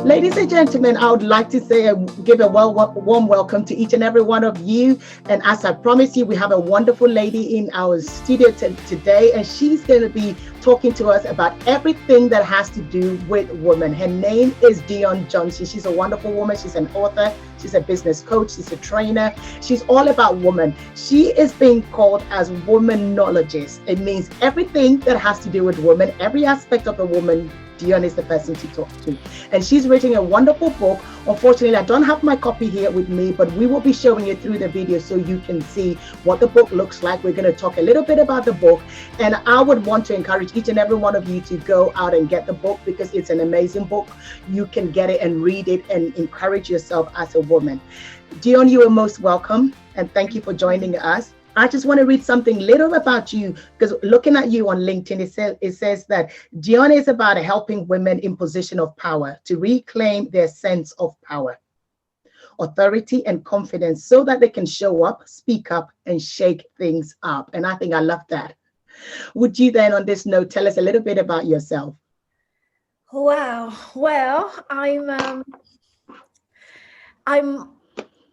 Ladies and gentlemen, I would like to say give a warm welcome to each and every one of you. And as I promised you, we have a wonderful lady in our studio today, and she's going to be talking to us about everything that has to do with women. Her name is Dion Johnson. She's a wonderful woman. She's an author. She's a business coach. She's a trainer. She's all about women. She is being called as Womanologist. It means everything that has to do with women, every aspect of a woman. Dion is the person to talk to, and she's written a wonderful book. Unfortunately, I don't have my copy here with me, but we will be showing it through the video so you can see what the book looks like. We're going to talk a little bit about the book, and I would want to encourage each and every one of you to go out and get the book because it's an amazing book. You can get it and read it and encourage yourself as a woman. Dion, you are most welcome, and thank you for joining us. I just want to read something little about you, because looking at you on LinkedIn, it says that Dion is about helping women in position of power to reclaim their sense of power, authority, and confidence so that they can show up, speak up, and shake things up. And I think I love that. Would you then, on this note, tell us a little bit about yourself? Wow. Well, I'm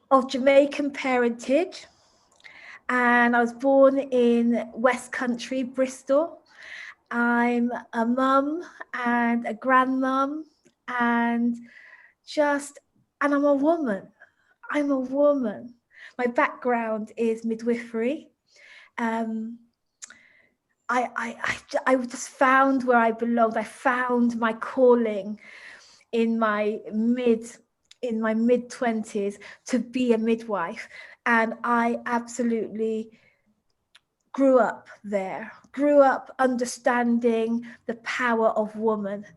of Jamaican parentage. And I was born in West Country, Bristol. I'm a mum and a grandmum and I'm a woman. I'm a woman. My background is midwifery. I just found where I belonged. I found my calling in my mid-20s to be a midwife. And I absolutely grew up there, grew up understanding the power of woman.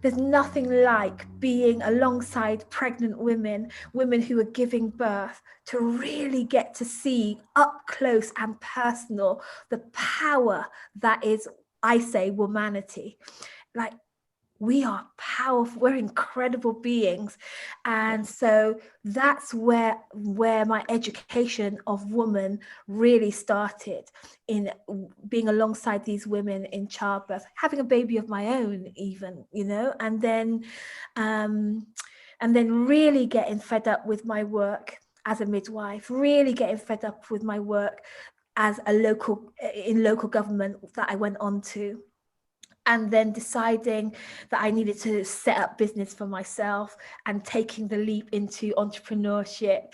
There's nothing like being alongside pregnant women who are giving birth, to really get to see up close and personal the power that is, I say, womanity. Like, we are powerful, we're incredible beings. And so that's where my education of woman really started, in being alongside these women in childbirth, having a baby of my own even, and then really getting fed up with my work as a midwife, really getting fed up with my work as in local government that I went on to. And then deciding that I needed to set up business for myself and taking the leap into entrepreneurship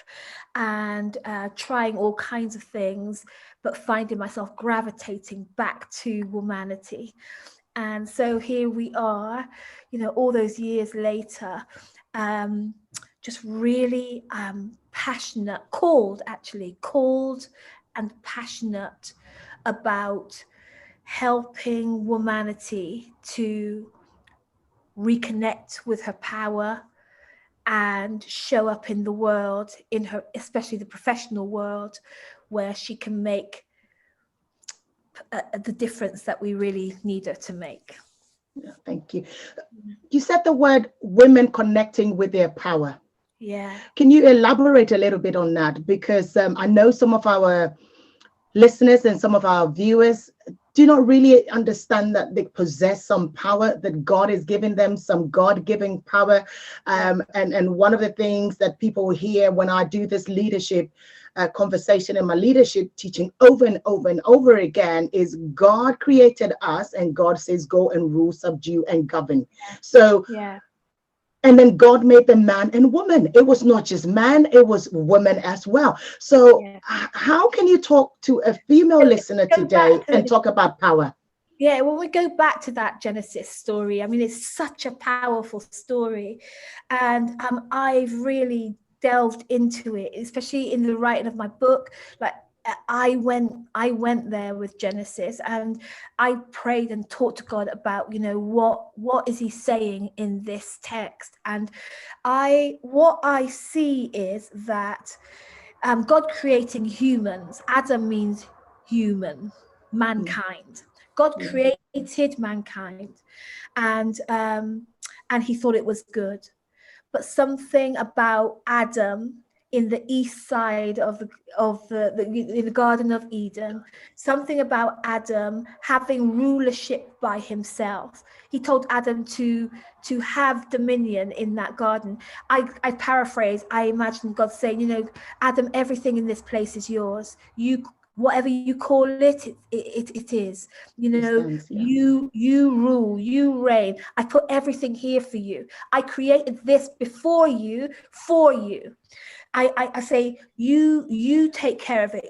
and trying all kinds of things, but finding myself gravitating back to womanity. And so here we are, all those years later, just really passionate, called and passionate about helping womanity to reconnect with her power and show up in the world, in her, especially the professional world, where she can make the difference that we really need her to make. Thank you. You said the word women connecting with their power. Yeah. Can you elaborate a little bit on that? Because I know some of our listeners and some of our viewers do not really understand that they possess some power, that God is giving them some God-given power. And one of the things that people hear when I do this leadership conversation and my leadership teaching over and over and over again is God created us, and God says, go and rule, subdue, and govern. So yeah. And then God made them man and woman. It was not just man, it was woman as well. So yeah. How can you talk to a female listener today and talk about power? Yeah, when we go back to that Genesis story, I mean, it's such a powerful story. And I've really delved into it, especially in the writing of my book. Like, I went there with Genesis, and I prayed and talked to God about, what is he saying in this text? And what I see is that God creating humans. Adam means human, mankind. God created mankind, and he thought it was good. But something about Adam in the east side of in the Garden of Eden, something about Adam having rulership by himself. He told Adam to have dominion in that garden. I paraphrase. I imagine God saying, you know, Adam, everything in this place is yours. You, whatever you call it is. You know, Stands, yeah. you rule, you reign. I put everything here for you. I created this before you, for you. I say, you take care of it.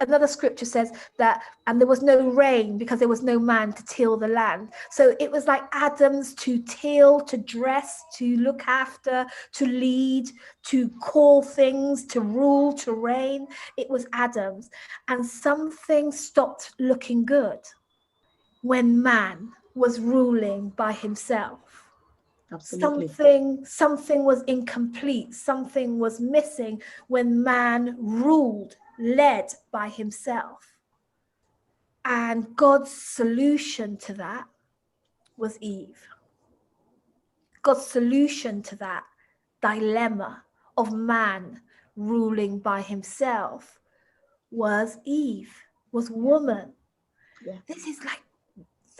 Another scripture says that, and there was no rain because there was no man to till the land. So it was like Adam's to till, to dress, to look after, to lead, to call things, to rule, to reign. It was Adam's. And something stopped looking good when man was ruling by himself. Absolutely. Something was incomplete, something was missing when man ruled, led by himself. And God's solution to that was Eve. God's solution to that dilemma of man ruling by himself was Eve, was woman. Yeah. This is like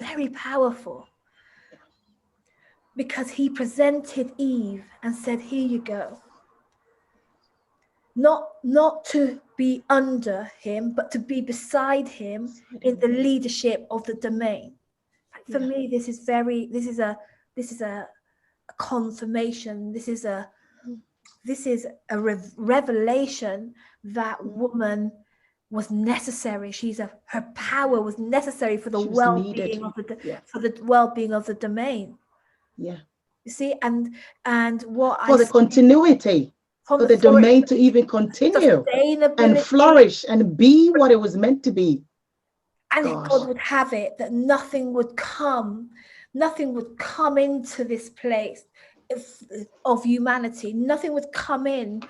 very powerful. Because he presented Eve and said, here you go. Not to be under him, but to be beside him in the leadership of the domain. For me, this is a confirmation. This is a revelation that woman was necessary. Her power was necessary for the well-being of the domain. Yeah. You see, and what for the continuity, for the domain to even continue and flourish and be what it was meant to be. And God would have it that nothing would come into this place of humanity. Nothing would come in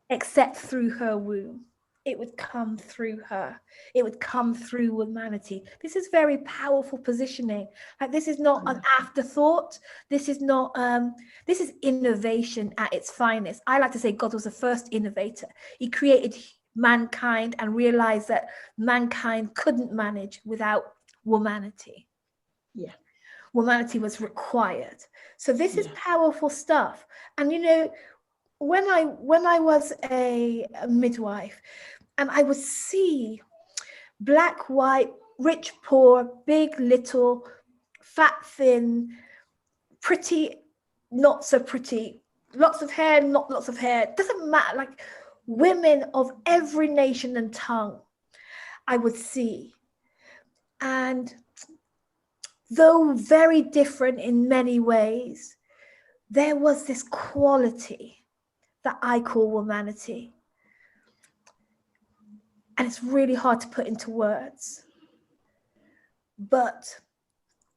except through her womb. It would come through her. It would come through humanity. This is very powerful positioning. Like, this is not an afterthought. This is not. This is innovation at its finest. I like to say God was the first innovator. He created mankind and realized that mankind couldn't manage without womanity. Yeah, womanity was required. So this is powerful stuff. And you know, when I was a midwife, and I would see black, white, rich, poor, big, little, fat, thin, pretty, not so pretty, lots of hair, not lots of hair, doesn't matter, like women of every nation and tongue I would see. And though very different in many ways, there was this quality that I call womanity. And it's really hard to put into words. But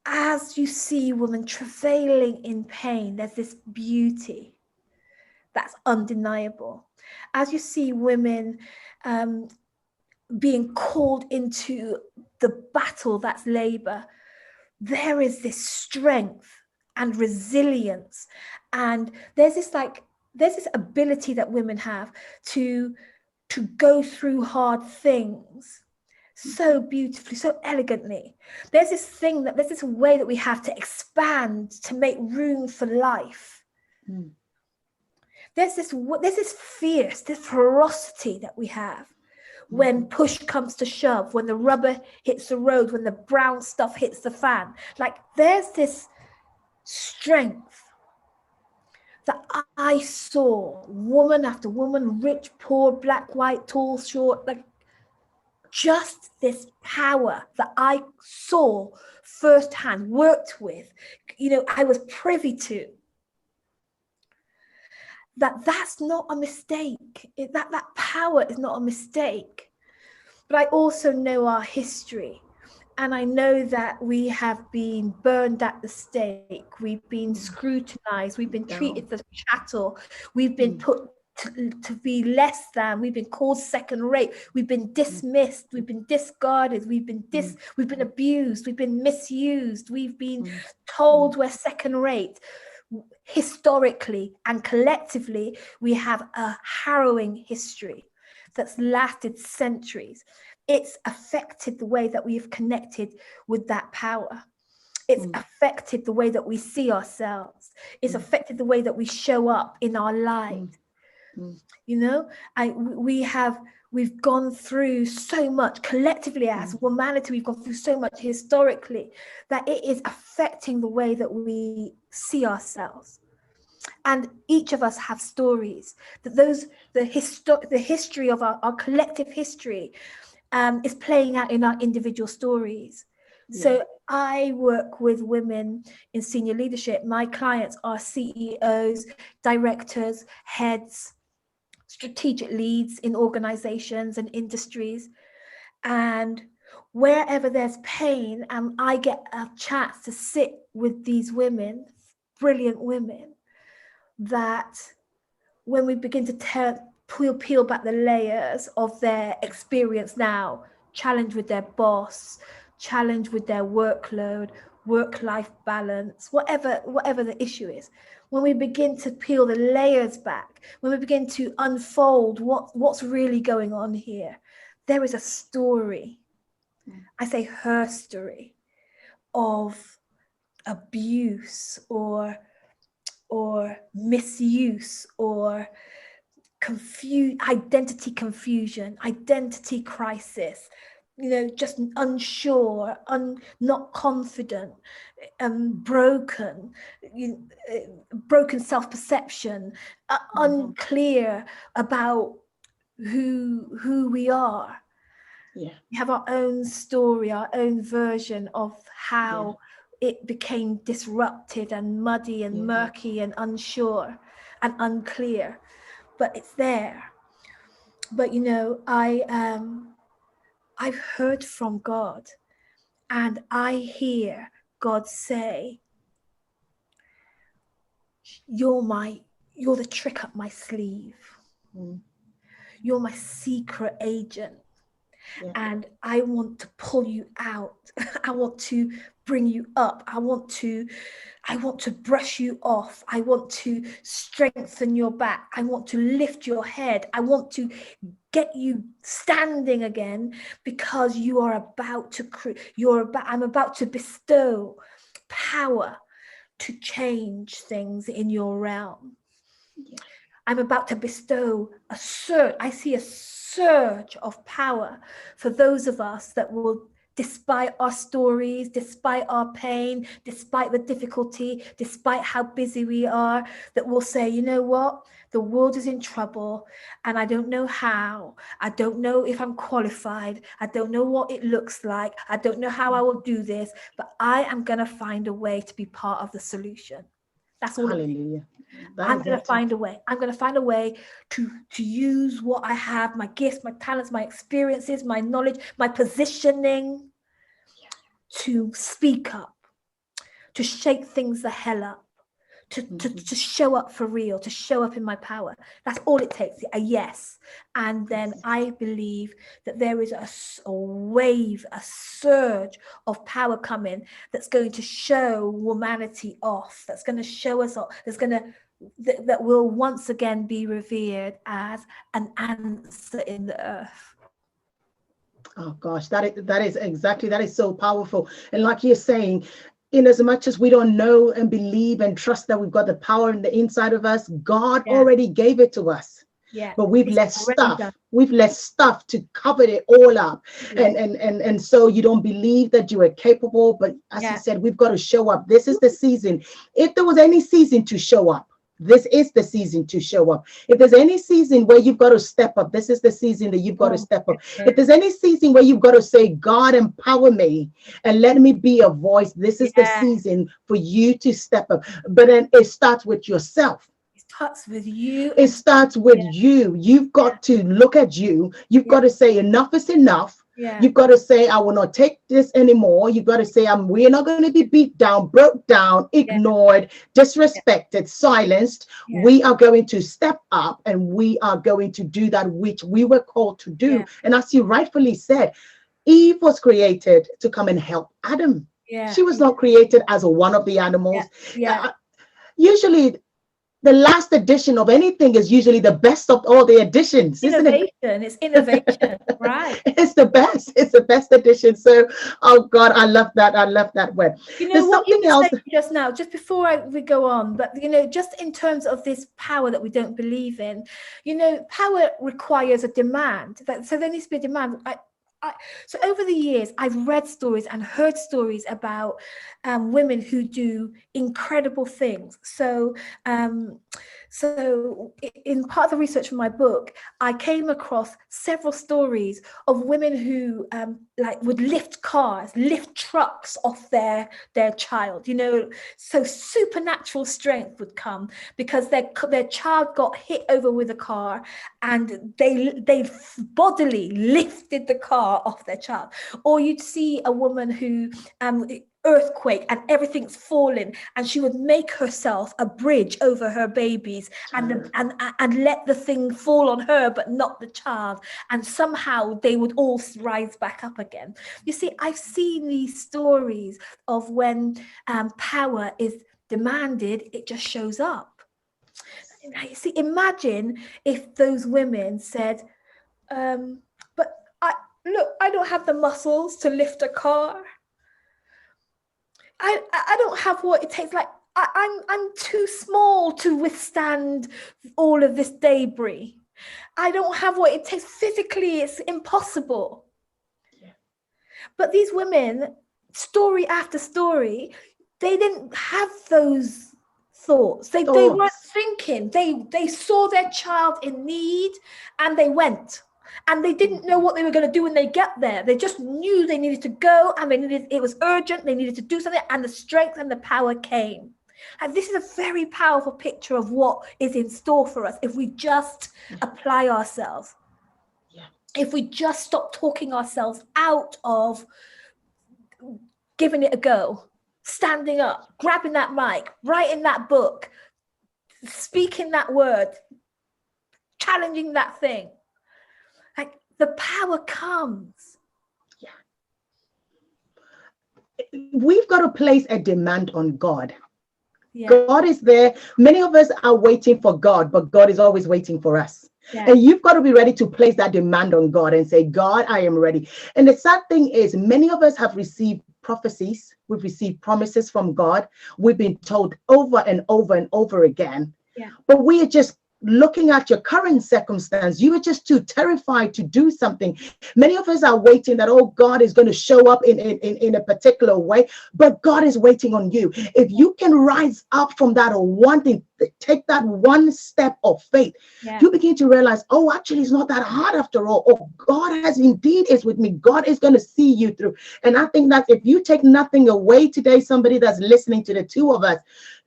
as you see women travailing in pain, there's this beauty that's undeniable. As you see women being called into the battle that's labor, there is this strength and resilience. And there's this ability that women have to go through hard things so beautifully, so elegantly. There's this way that we have to expand to make room for life. There's this fierce, this ferocity that we have when push comes to shove, when the rubber hits the road, when the brown stuff hits the fan. Like, there's this strength that I saw, woman after woman, rich, poor, black, white, tall, short, like just this power that I saw firsthand, worked with, you know, I was privy to. That's not a mistake. That power is not a mistake. But I also know our history. And I know that we have been burned at the stake. We've been scrutinized. We've been treated as chattel. We've been put to be less than. We've been called second rate. We've been dismissed. We've been discarded. We've been abused. We've been misused. We've been told we're second rate. historically and collectively, we have a harrowing history that's lasted centuries. It's affected the way that we've connected with that power. It's affected the way that we see ourselves. It's affected the way that we show up in our light. You know, we've gone through so much collectively as humanity. We've gone through so much historically that it is affecting the way that we see ourselves. And each of us have stories that the history of our collective history is playing out in our individual stories. So I work with women in senior leadership. My clients are CEOs, directors, heads, strategic leads in organizations and industries. And wherever there's pain, and I get a chance to sit with these women, brilliant women, that when we begin to peel back the layers of their experience now, challenge with their boss, challenge with their workload, work-life balance, whatever the issue is, when we begin to peel the layers back, when we begin to unfold what's really going on here, there is a story, I say her story, of abuse or misuse or identity confusion, identity crisis, you know, just unsure, not confident, broken self-perception, unclear about who we are. We have our own story, our own version of how it became disrupted and muddy and murky and unsure and unclear, but it's there. But you know, I've heard from God, and I hear God say, you're the trick up my sleeve. You're my secret agent. And I want to pull you out. I want to bring you up. I want to brush you off. I want to strengthen your back. I want to lift your head. I want to get you standing again, because you are about to I'm about to bestow power to change things in your realm. I'm about to bestow a surge. I see a surge of power for those of us that will, despite our stories, despite our pain, despite the difficulty, despite how busy we are, that will say, you know what? The world is in trouble and I don't know how. I don't know if I'm qualified. I don't know what it looks like. I don't know how I will do this, but I am going to find a way to be part of the solution. That's all. Hallelujah. I'm going to find a way. I'm going to find a way to use what I have, my gifts, my talents, my experiences, my knowledge, my positioning, to speak up, to shake things the hell up, to show up for real, to show up in my power. That's all it takes, a yes. And then I believe that there is a wave, a surge of power coming that's going to show humanity off, that's going to show us off, that will once again be revered as an answer in the earth. Oh gosh, that is so powerful. And like you're saying, in as much as we don't know and believe and trust that we've got the power in the inside of us, God already gave it to us. But we've let stuff to cover it all up. And so you don't believe that you are capable. But as you said, we've got to show up. This is the season. If there was any season to show up, this is the season to show up. If there's any season where you've got to step up, this is the season that you've got to step up. If there's any season where you've got to say, God, empower me and let me be a voice, this is the season for you to step up. But then it starts with yourself. It starts with you. It starts with you. You've got to look at you. You've got to say, enough is enough. You've got to say, I will not take this anymore. You've got to say, we're not going to be beat down, broke down, ignored, disrespected, silenced. We are going to step up and we are going to do that which we were called to do. And as you rightfully said, Eve was created to come and help Adam. She was not created as one of the animals. usually the last edition of anything is usually the best of all the editions, isn't it? It's innovation, right? It's the best. It's the best edition. So, oh God, I love that. I love that word. You know There's what you something were else. saying just now, just before we go on, but just in terms of this power that we don't believe in, power requires a demand. So there needs to be a demand. So over the years, I've read stories and heard stories about women who do incredible things. So in part of the research for my book, I came across several stories of women who would lift cars, lift trucks off their child. So supernatural strength would come because their child got hit over with a car, and they bodily lifted the car off their child. Or you'd see a woman who earthquake and everything's falling, and she would make herself a bridge over her babies and let the thing fall on her but not the child, and somehow they would all rise back up again. You see, I've seen these stories of when power is demanded, it just shows up. See, imagine if those women said, but I don't have the muscles to lift a car. I don't have what it takes. Like I'm too small to withstand all of this debris. I don't have what it takes physically. It's impossible. Yeah. But these women, story after story, they didn't have those thoughts. They weren't thinking. They saw their child in need and they went. And they didn't know what they were going to do when they get there. They just knew they needed to go, and it was urgent. They needed to do something, and the strength and the power came. And this is a very powerful picture of what is in store for us if we just apply ourselves. Yeah. If we just stop talking ourselves out of giving it a go, standing up, grabbing that mic, writing that book, speaking that word, challenging that thing. Like, the power comes. Yeah. We've got to place a demand on God. Yeah. God is there. Many of us are waiting for God, but God is always waiting for us. Yeah. And you've got to be ready to place that demand on God and say, God, I am ready. And the sad thing is, many of us have received prophecies. We've received promises from God. We've been told over and over and over again. Yeah. But we are just looking at your current circumstance. You are just too terrified to do something. Many of us are waiting that, oh, God is going to show up in a particular way, but God is waiting on you. If you can rise up from that or one thing, take that one step of faith, you begin to realize, oh, actually, it's not that hard after all. Oh, God has indeed is with me. God is going to see you through. And I think that if you take nothing away today, somebody that's listening to the two of us,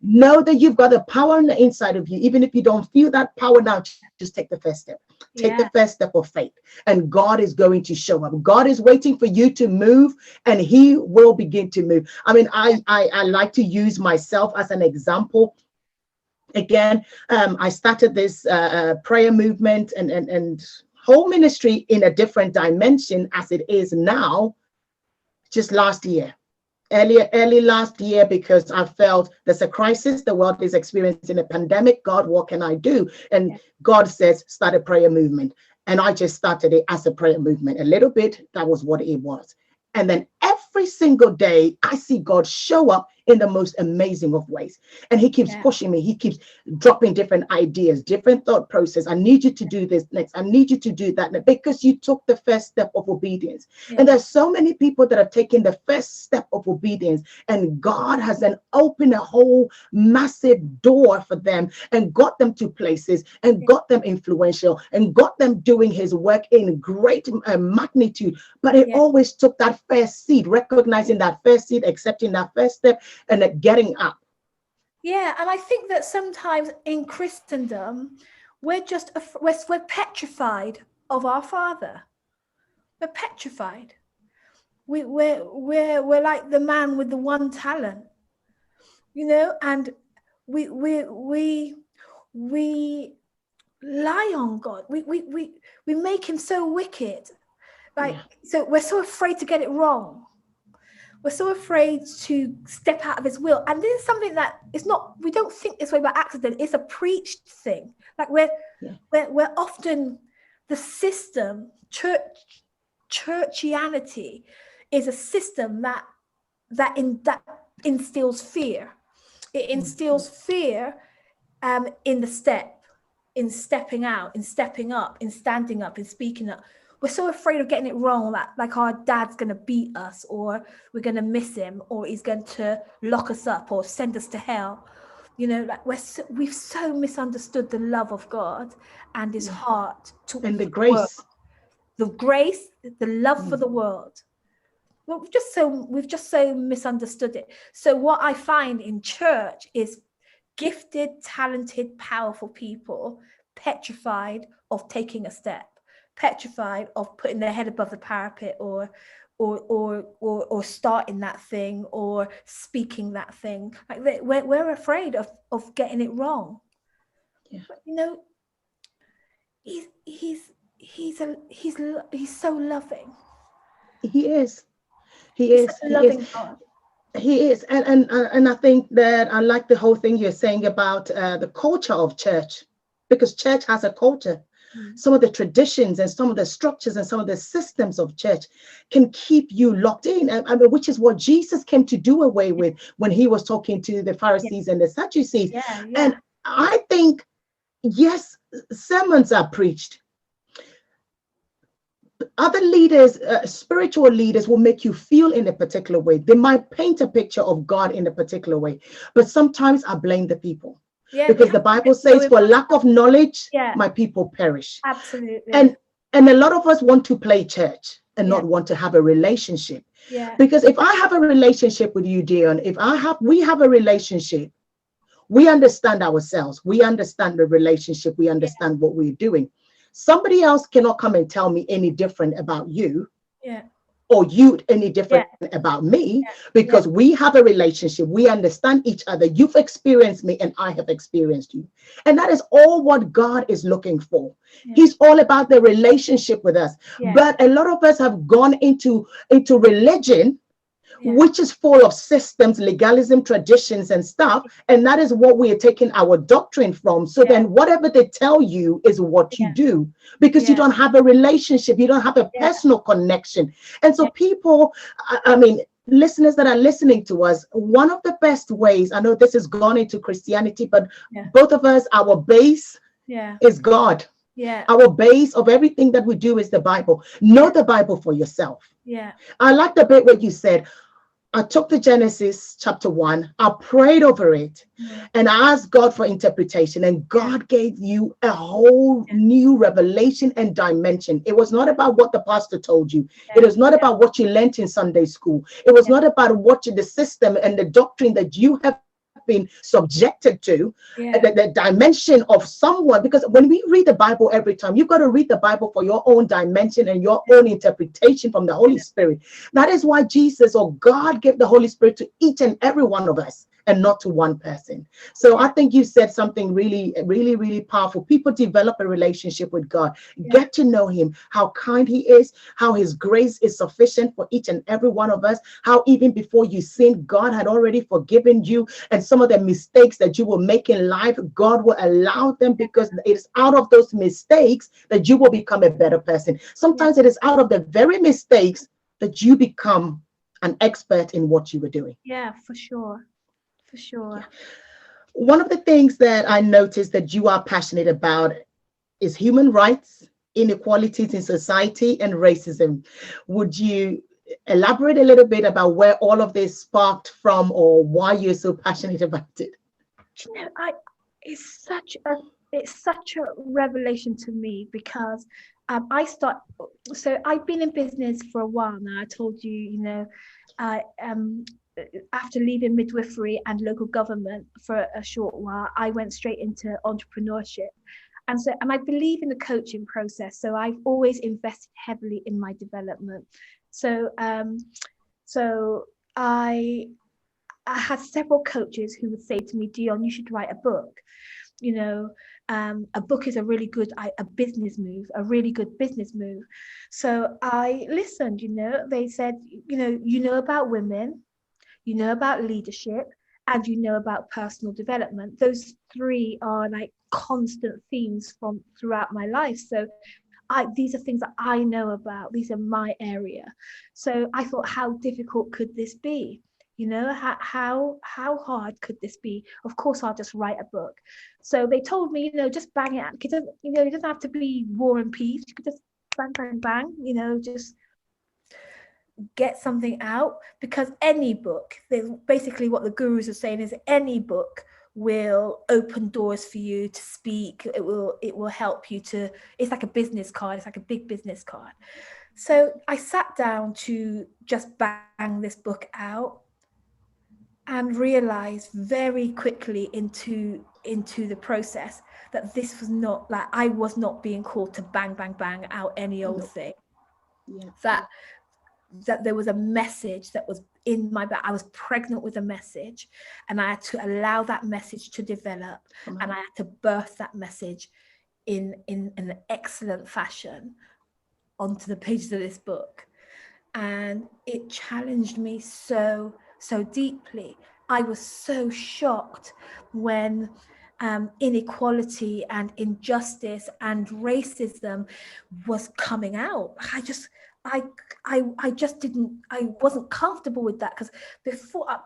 know that you've got the power on the inside of you. Even if you don't feel that power now, just take the first step. Take the first step of faith, and God is going to show up. God is waiting for you to move, and he will begin to move. I mean, I like to use myself as an example. Again, I started this prayer movement and whole ministry in a different dimension as it is now, just last year. Early last year, because I felt there's a crisis, the world is experiencing a pandemic. God, what can I do? And God says, start a prayer movement. And I just started it as a prayer movement. A little bit, that was what it was. And then every single day, I see God show up in the most amazing of ways. And he keeps pushing me. He keeps dropping different ideas, different thought process. I need you to do this next. I need you to do that, because you took the first step of obedience. And there's so many people that have taken the first step of obedience, and God has then opened a whole massive door for them and got them to places and got them influential and got them doing his work in great magnitude. But it always took that first seed, recognizing that first seed, accepting that first step, and getting up. Yeah, and I think that sometimes in Christendom, we're petrified of our Father. We're petrified. We're like the man with the one talent, and we lie on God. We make him so wicked. So we're so afraid to get it wrong. we're so afraid to step out of his will. And this is something that is not, we don't think this way by accident. It's a preached thing. Like we're often, the system, churchianity is a system that instills fear. It instills fear in the step, in stepping out, in stepping up, in standing up, in speaking up. We're so afraid of getting it wrong, that like our dad's going to beat us, or we're going to miss him, or he's going to lock us up or send us to hell. You know, like we've so misunderstood the love of God and his heart to and the grace. The grace, the love for the world. Well, we've just so misunderstood it. So what I find in church is gifted, talented, powerful people petrified of taking a step, petrified of putting their head above the parapet, or starting that thing, or speaking that thing. Like we're afraid of getting it wrong. Yeah. But, you know, he's so loving. He is. He is. Such a loving God. He is. And I think that I like the whole thing you're saying about the culture of church, because church has a culture. Some of the traditions and some of the structures and some of the systems of church can keep you locked in, I mean, which is what Jesus came to do away with when he was talking to the Pharisees and the Sadducees. And I think, yes, sermons are preached. Other leaders, spiritual leaders, will make you feel in a particular way. They might paint a picture of God in a particular way, but sometimes I blame the people. Because the Bible says, for lack of knowledge, my people perish. Absolutely. And a lot of us want to play church and not want to have a relationship. Because if I have a relationship with you, Dion, we have a relationship, we understand ourselves, we understand the relationship, we understand what we're doing. Somebody else cannot come and tell me any different about you. Or you any different about me, because we have a relationship. We understand each other. You've experienced me and I have experienced you. And that is all what God is looking for. He's all about the relationship with us. But a lot of us have gone into religion, which is full of systems, legalism, traditions and stuff. And that is what we are taking our doctrine from. So then whatever they tell you is what you do, because you don't have a relationship. You don't have a personal connection. And so people, I mean, listeners that are listening to us, one of the best ways, I know this has gone into Christianity, but both of us, our base is God. Our base of everything that we do is the Bible. Know the Bible for yourself. I like the bit where you said, I took the Genesis chapter 1, I prayed over it, and I asked God for interpretation, and God gave you a whole new revelation and dimension. It was not about what the pastor told you. It was not about what you learned in Sunday school. It was not about what the system and the doctrine that you have been subjected to, the dimension of someone. Because when we read the Bible every time, you've got to read the Bible for your own dimension and your own interpretation from the Holy Spirit. That is why Jesus, or God, gave the Holy Spirit to each and every one of us, and not to one person. So I think you said something really, really, really powerful. People develop a relationship with God, get to know him, how kind he is, how his grace is sufficient for each and every one of us, how even before you sinned, God had already forgiven you, and some of the mistakes that you will make in life, God will allow them, because it is out of those mistakes that you will become a better person. Sometimes it is out of the very mistakes that you become an expert in what you were doing. Yeah, for sure. For sure. One of the things that I noticed that you are passionate about is human rights, inequalities in society, and racism. Would you elaborate a little bit about where all of this sparked from, or why you're so passionate about it? You know, it's such a revelation to me, because so I've been in business for a while now. I told you, you know, after leaving midwifery and local government for a short while, I went straight into entrepreneurship. And I believe in the coaching process. So I've always invested heavily in my development. So I had several coaches who would say to me, Dion, you should write a book. a book is a really good business move, a really good business move. So I listened. They said, about women, about leadership, and about personal development. Those three are like constant themes from throughout my life. So these are things that I know about. These are my area. So I thought, how difficult could this be? How hard could this be? Of course, I'll just write a book. So they told me, just bang it out. It doesn't have to be War and Peace. You could just bang, bang, bang. Just get something out, because any book, basically what the gurus are saying is any book will open doors for you to speak. It will help you to, it's like a business card. It's like a big business card. So I sat down to just bang this book out and realized very quickly into the process that this was not, like, I was not being called to bang, bang, bang out any old thing. Yeah. That there was a message that was in my back. I was pregnant with a message, and I had to allow that message to develop, and I had to birth that message in an excellent fashion onto the pages of this book. And it challenged me so deeply. I was so shocked when inequality and injustice and racism was coming out. I wasn't comfortable with that, because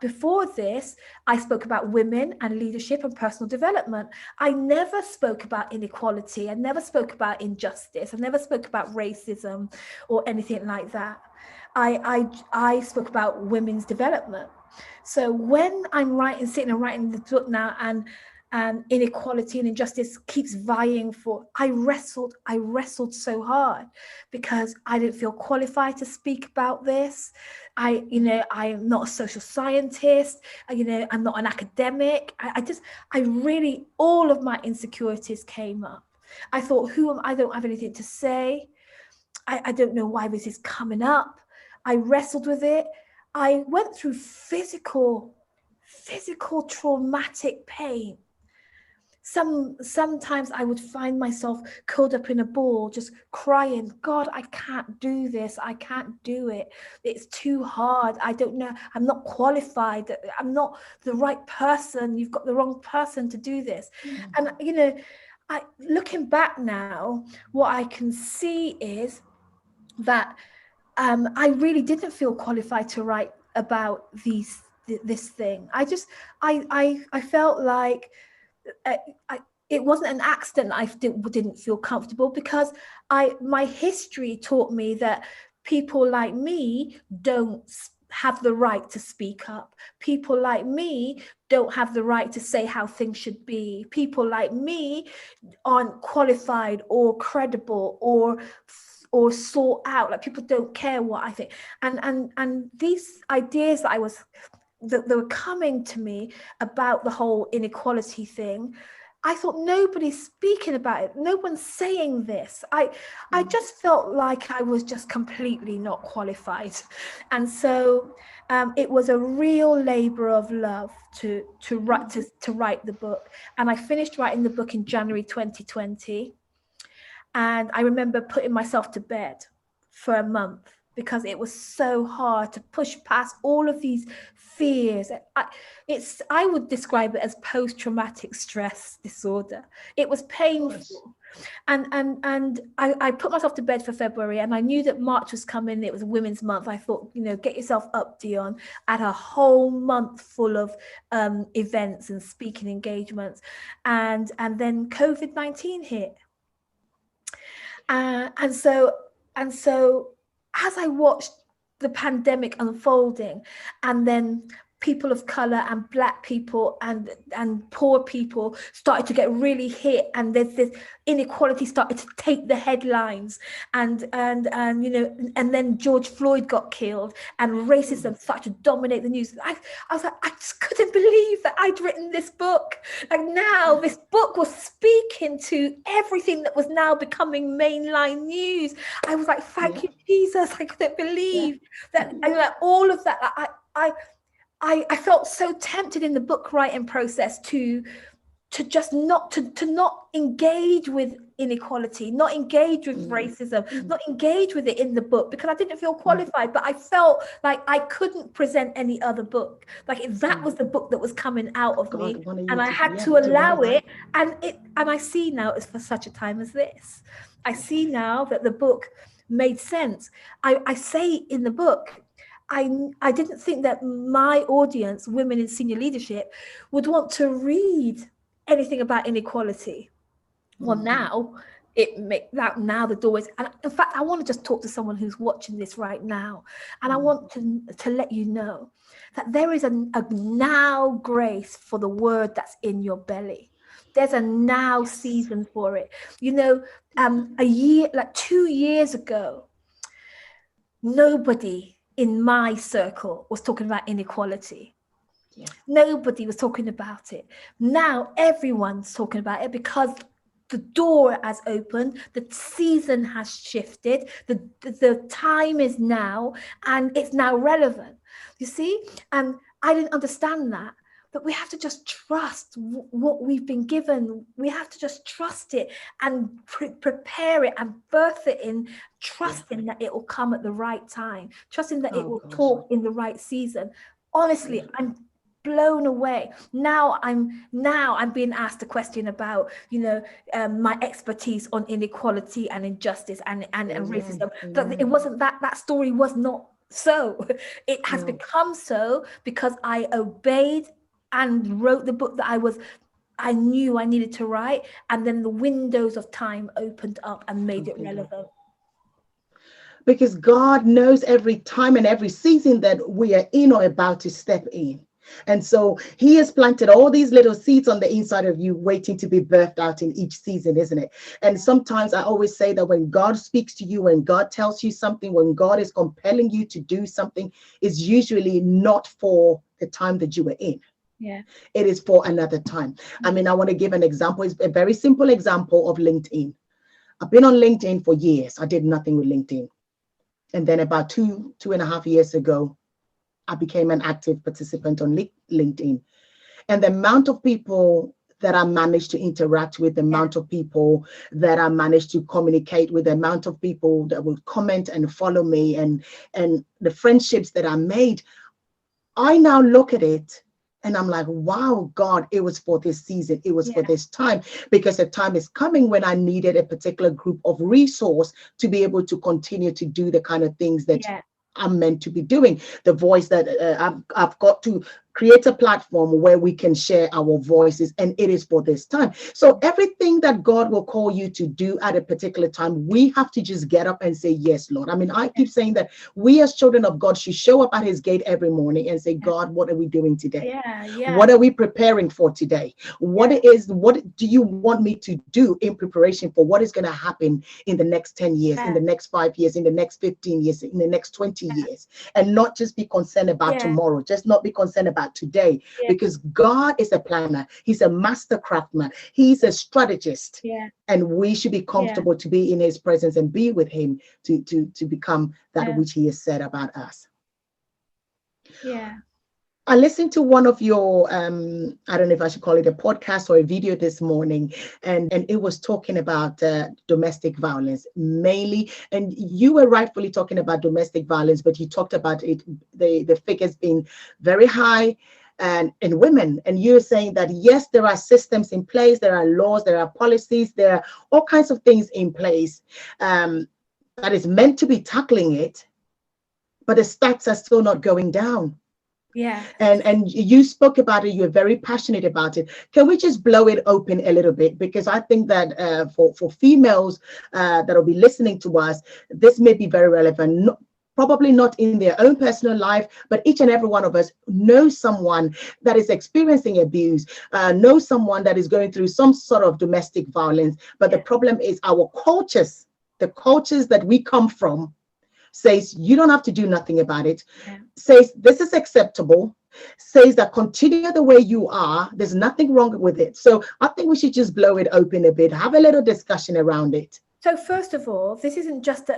before this, I spoke about women and leadership and personal development. I never spoke about inequality. I never spoke about injustice. I never spoke about racism or anything like that. I spoke about women's development. So when I'm sitting and writing the book now, and inequality and injustice keeps vying for, I wrestled so hard, because I didn't feel qualified to speak about this. I'm not a social scientist. I'm not an academic. I really, all of my insecurities came up. I thought, I don't have anything to say. I don't know why this is coming up. I wrestled with it. I went through physical traumatic pain. Sometimes I would find myself curled up in a ball, just crying, God, I can't do this. I can't do it. It's too hard. I don't know. I'm not qualified. I'm not the right person. You've got the wrong person to do this. Mm-hmm. And, looking back now, what I can see is that I really didn't feel qualified to write about this thing. I felt like it wasn't an accident. I didn't feel comfortable, because my history taught me that people like me don't have the right to speak up. People like me don't have the right to say how things should be. People like me aren't qualified or credible or sought out. Like, people don't care what I think. And these ideas that were coming to me about the whole inequality thing, I thought, nobody's speaking about it. No one's saying this. I just felt like I was just completely not qualified. And so it was a real labor of love to write the book. And I finished writing the book in January 2020. And I remember putting myself to bed for a month, because it was so hard to push past all of these fears. I would describe it as post-traumatic stress disorder. It was painful. And I put myself to bed for February, and I knew that March was coming. It was Women's Month. I thought, get yourself up, Dion. I had a whole month full of events and speaking engagements. And then COVID-19 hit. And so as I watched the pandemic unfolding, and then people of color and Black people and poor people started to get really hit, and there's this inequality started to take the headlines, and then George Floyd got killed, and racism started to dominate the news. I was like, I just couldn't believe that I'd written this book. Like, now this book was speaking to everything that was now becoming mainline news. I was like, thank you, Jesus. I couldn't believe that. And like, all of that, I felt so tempted in the book writing process to to just not engage with inequality, not engage with racism, not engage with it in the book, because I didn't feel qualified, but I felt like I couldn't present any other book. Like that was the book that was coming out of me, and I had to allow it. And I see now it's for such a time as this. I see now that the book made sense. I say in the book, I didn't think that my audience, women in senior leadership, would want to read anything about inequality. Well, now now the door is, and in fact, I want to just talk to someone who's watching this right now, and I want to let you know that there is a now grace for the word that's in your belly. There's a now season for it. You know, a year, like 2 years ago, nobody in my circle was talking about inequality. Yeah. Nobody was talking about it. Now everyone's talking about it because the door has opened, the season has shifted, the time is now, and it's now relevant. You see? And I didn't understand that. But we have to just trust what we've been given. We have to just trust it and prepare it and birth it in, trusting that it will come at the right time, trusting that it will talk in the right season. Honestly, I'm blown away. Now I'm being asked a question about, you know, my expertise on inequality and injustice and racism. But it wasn't that story was not so. It has become so because I obeyed and wrote the book that I knew I needed to write, and then the windows of time opened up and made it relevant. Because God knows every time and every season that we are in or about to step in. And so he has planted all these little seeds on the inside of you waiting to be birthed out in each season, isn't it? And sometimes I always say that when God speaks to you, when God tells you something, when God is compelling you to do something, it's usually not for the time that you were in. Yeah, it is for another time. I mean, I want to give an example. It's a very simple example of LinkedIn. I've been on LinkedIn for years. I did nothing with LinkedIn. And then about two and a half years ago, I became an active participant on LinkedIn. And the amount of people that I managed to interact with, the amount of people that I managed to communicate with, the amount of people that would comment and follow me, and the friendships that I made, I now look at it and I'm like, wow, God, it was for this season. It was for this time, because the time is coming when I needed a particular group of resource to be able to continue to do the kind of things that I'm meant to be doing. The voice that I've got to create a platform where we can share our voices, and it is for this time. So everything that God will call you to do at a particular time, we have to just get up and say, yes, Lord. I mean, I keep saying that we as children of God should show up at his gate every morning and say, God, what are we doing today? What are we preparing for today? What do you want me to do in preparation for what is going to happen in the next 10 years, in the next 5 years, in the next 15 years, in the next 20 years, and not just be concerned about tomorrow, just not be concerned about today, because God is a planner. He's a master craftsman. He's a strategist, and we should be comfortable to be in his presence and be with him to become that which he has said about us. I listened to one of your, I don't know if I should call it a podcast or a video this morning, and it was talking about domestic violence mainly. And you were rightfully talking about domestic violence, but you talked about it, the figures being very high and in women. And you're saying that, yes, there are systems in place, there are laws, there are policies, there are all kinds of things in place that is meant to be tackling it, but the stats are still not going down. And you spoke about it. You're very passionate about it. Can we just blow it open a little bit? Because I think that for females that will be listening to us, this may be very relevant. Probably not in their own personal life, but each and every one of us knows someone that is experiencing abuse, knows someone that is going through some sort of domestic violence. But the problem is our cultures, the cultures that we come from, says you don't have to do nothing about it, says this is acceptable, says that continue the way you are, there's nothing wrong with it. So I think we should just blow it open a bit, have a little discussion around it. So first of all, this isn't just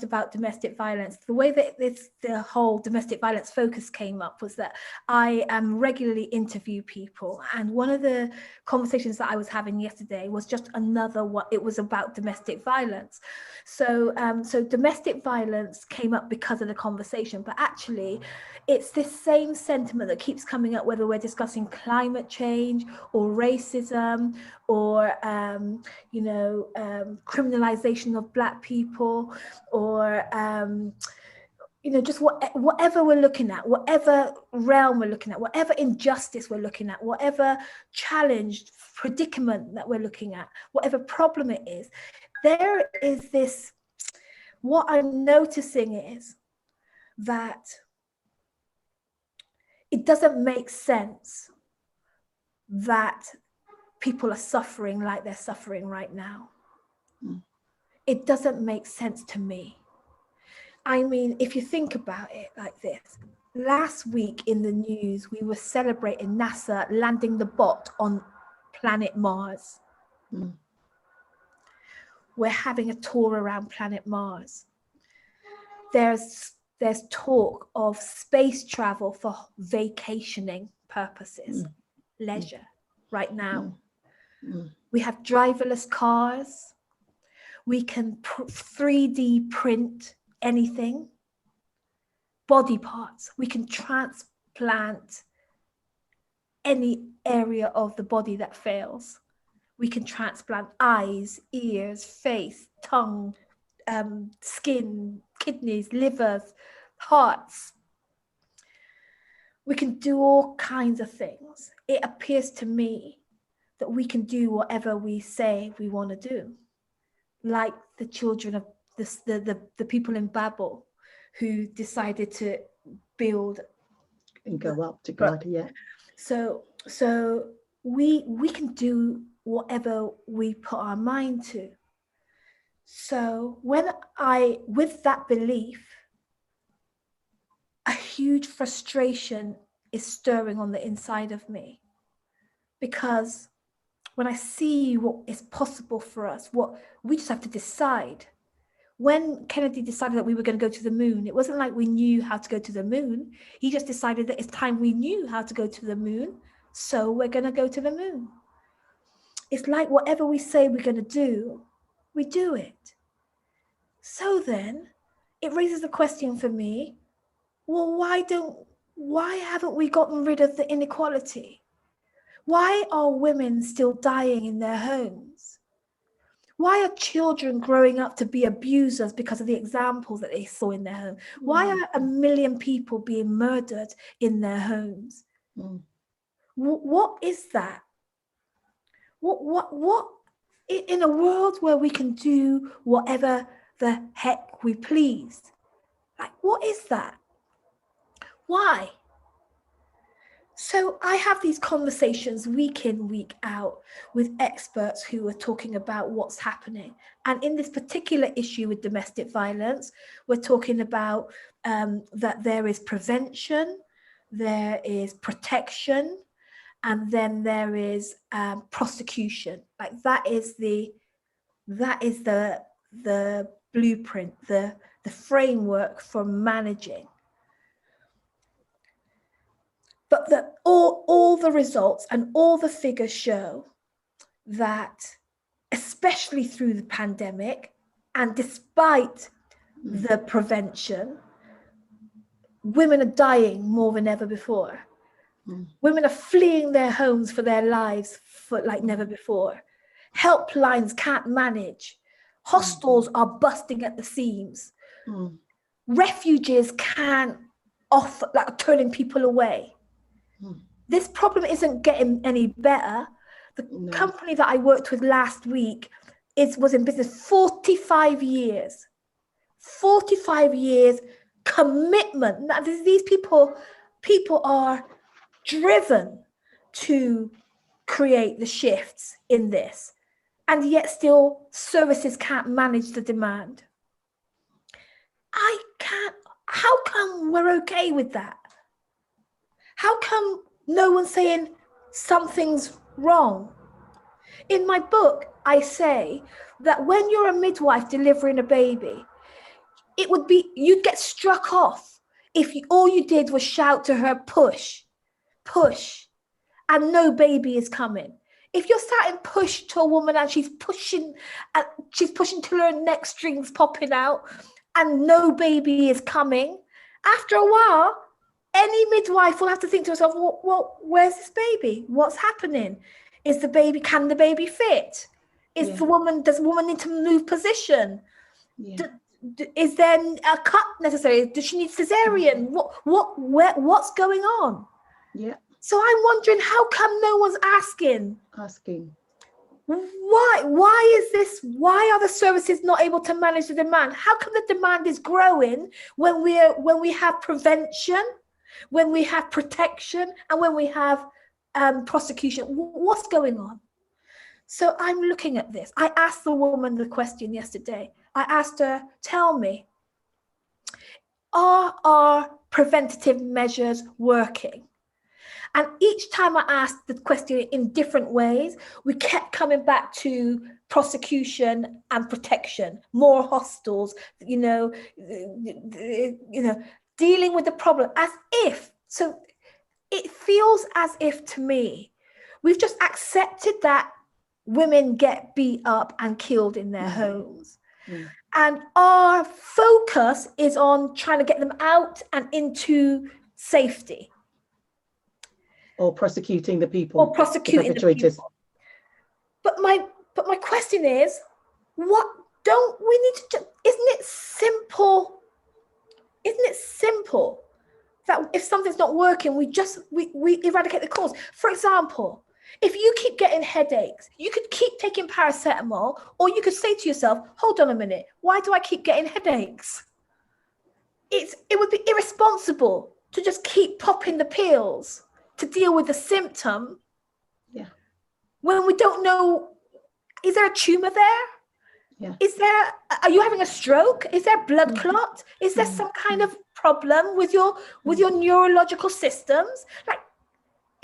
about domestic violence. The way that the whole domestic violence focus came up was that I regularly interview people, and one of the conversations that I was having yesterday was just another one. It was about domestic violence. So domestic violence came up because of the conversation, but actually, it's this same sentiment that keeps coming up, whether we're discussing climate change or racism or criminalization of Black people, or just whatever we're looking at, whatever realm we're looking at, whatever injustice we're looking at, whatever challenged predicament that we're looking at, whatever problem it is, there is this. What I'm noticing is that it doesn't make sense that people are suffering like they're suffering right now. It doesn't make sense to me. I mean, if you think about it like this, last week in the news, we were celebrating NASA landing the bot on planet Mars. We're having a tour around planet Mars. There's talk of space travel for vacationing purposes, leisure right now. We have driverless cars. We can 3D print anything, body parts. We can transplant any area of the body that fails. We can transplant eyes, ears, face, tongue, skin, kidneys, livers, hearts. We can do all kinds of things. It appears to me that we can do whatever we say we want to do, like the children of the people in Babel who decided to build and go up to God. Yeah. So we can do whatever we put our mind to. So with that belief, a huge frustration is stirring on the inside of me, because when I see what is possible for us, what we just have to decide. When Kennedy decided that we were going to go to the moon, it wasn't like we knew how to go to the moon. He just decided that it's time we knew how to go to the moon, so we're going to go to the moon. It's like whatever we say we're going to do, we do it. So then it raises the question for me, well, why haven't we gotten rid of the inequality? Why are women still dying in their homes? Why are children growing up to be abusers because of the examples that they saw in their home? Why are 1 million people being murdered in their homes? What is that? What in a world where we can do whatever the heck we please? Like, what is that? Why? So I have these conversations week in, week out with experts who are talking about what's happening. And in this particular issue with domestic violence, we're talking about that there is prevention, there is protection, and then there is prosecution. Like that is the blueprint, the framework for managing. But all the results and all the figures show that, especially through the pandemic, and despite the prevention, women are dying more than ever before. Women are fleeing their homes for their lives like never before. Helplines can't manage. Hostels are busting at the seams. Refuges can't offer, like turning people away. This problem isn't getting any better. The company that I worked with last week was in business 45 years. 45 years commitment. Now, these people are driven to create the shifts in this, and yet still services can't manage the demand. How come we're okay with that? How come no one's saying something's wrong? In my book, I say that when you're a midwife delivering a baby, you'd get struck off if all you did was shout to her, push, push, and no baby is coming. If you're starting push to a woman and she's pushing till her neck strings popping out and no baby is coming, after a while, any midwife will have to think to herself, well, where's this baby? What's happening? Can the baby fit? Does the woman need to move position? Yeah. Is there a cut necessary? Does she need cesarean? What's going on? Yeah. So I'm wondering, how come no one's asking? Why is this? Why are the services not able to manage the demand? How come the demand is growing when we have prevention, when we have protection, and when we have prosecution? What's going on? So I'm looking at this. I asked the woman the question yesterday. I asked her, tell me, are our preventative measures working? And each time I asked the question in different ways, we kept coming back to prosecution and protection, more hostels, dealing with the problem as if. So it feels as if, to me, we've just accepted that women get beat up and killed in their homes. And our focus is on trying to get them out and into safety. Or prosecuting the people. Or prosecuting the people. But my question is, what don't we need to do? Isn't it simple that if something's not working, we eradicate the cause? For example, if you keep getting headaches, you could keep taking paracetamol, or you could say to yourself, hold on a minute, why do I keep getting headaches? It would be irresponsible to just keep popping the pills to deal with the symptom. Yeah. When we don't know, is there a tumor there? Yeah. Are you having a stroke? Is there blood clot? Is there some kind of problem with your neurological systems? Like,